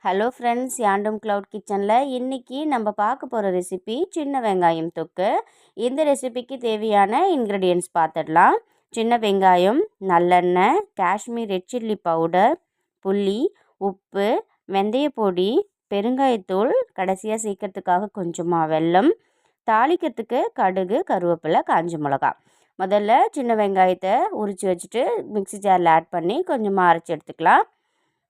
Hello friends, யாண்டும் cloud கிச்சனில் இன்றைக்கி நம்ம பார்க்க போகிற ரெசிபி சின்ன வெங்காயம் தொக்கு. இந்த ரெசிபிக்கு தேவையான இன்க்ரீடியன்ட்ஸ் பார்த்துடலாம். சின்ன வெங்காயம், நல்லெண்ணெய், காஷ்மீர் ரெட் சில்லி பவுடர், புளி, உப்பு, வெந்தயப்பொடி, பெருங்காயத்தூள், கடைசியாக சீக்கிரத்துக்காக கொஞ்சமாக வெல்லம், தாளிக்கிறதுக்கு கடுகு, கருவேப்பிலை, காஞ்ச மிளகா. முதல்ல சின்ன வெங்காயத்தை உரித்து வச்சுட்டு மிக்ஸி ஜாரில் ஆட் பண்ணி கொஞ்சமாக அரைச்சி எடுத்துக்கலாம்.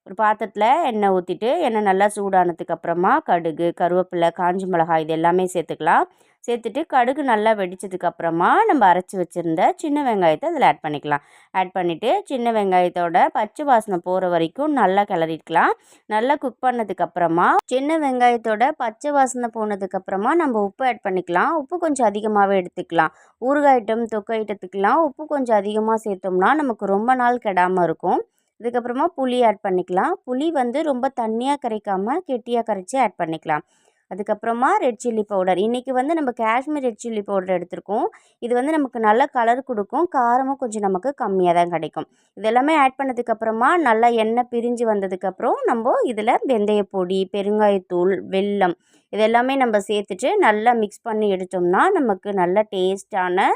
ஒரு பாத்திரத்தில் எண்ணெய் ஊற்றிட்டு எண்ணெய் நல்லா சூடானதுக்கு அப்புறமா கடுகு, கருவேப்பிலை, காஞ்ச மிளகாய் இது எல்லாமே சேர்த்துக்கலாம். சேர்த்துட்டு கடுகு நல்லா வெடித்ததுக்கு அப்புறமா நம்ம அரைச்சி வச்சுருந்த சின்ன வெங்காயத்தை அதில் ஆட் பண்ணிக்கலாம். ஆட் பண்ணிவிட்டு சின்ன வெங்காயத்தோட பச்சை வாசனை போகிற வரைக்கும் நல்லா கிளறிக்கலாம். நல்லா குக் பண்ணதுக்கப்புறமா சின்ன வெங்காயத்தோட பச்சை வாசனை போனதுக்கப்புறமா நம்ம உப்பு ஆட் பண்ணிக்கலாம். உப்பு கொஞ்சம் அதிகமாகவே எடுத்துக்கலாம். ஊறுகாய் ஐட்டம், தொக்கு ஐட்டத்துக்கெலாம் உப்பு கொஞ்சம் அதிகமாக சேர்த்தோம்னா நமக்கு ரொம்ப நாள் கெடாமல் இருக்கும். இதுக்கப்புறமா புளி ஆட் பண்ணிக்கலாம். புளி ரொம்ப தண்ணியாக கரைக்காமல் கெட்டியாக கரைச்சி ஆட் பண்ணிக்கலாம். அதுக்கப்புறமா ரெட் சில்லி பவுடர். இன்றைக்கி நம்ம காஷ்மீர் ரெட் சில்லி பவுடர் எடுத்திருக்கோம். இது நமக்கு நல்ல கலர் கொடுக்கும். காரமும் கொஞ்சம் நமக்கு கம்மியாக தான் கிடைக்கும். இதெல்லாமே ஆட் பண்ணதுக்கப்புறமா நல்லா எண்ணெய் பிரிஞ்சு வந்ததுக்கப்புறம் நம்ம இதில் வெந்தயப்பொடி, பெருங்காயத்தூள், வெல்லம் இதெல்லாமே நம்ம சேர்த்துட்டு நல்லா மிக்ஸ் பண்ணி எடுத்தோம்னா நமக்கு நல்ல டேஸ்டான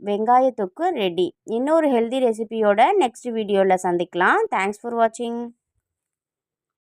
வெங்காய தொக்கு ரெடி. இன்னொரு ஹெல்தி ரெசிபியோட நெக்ஸ்ட் வீடியோவில் சந்திக்கலாம். தேங்க்ஸ் ஃபார் வாட்சிங்.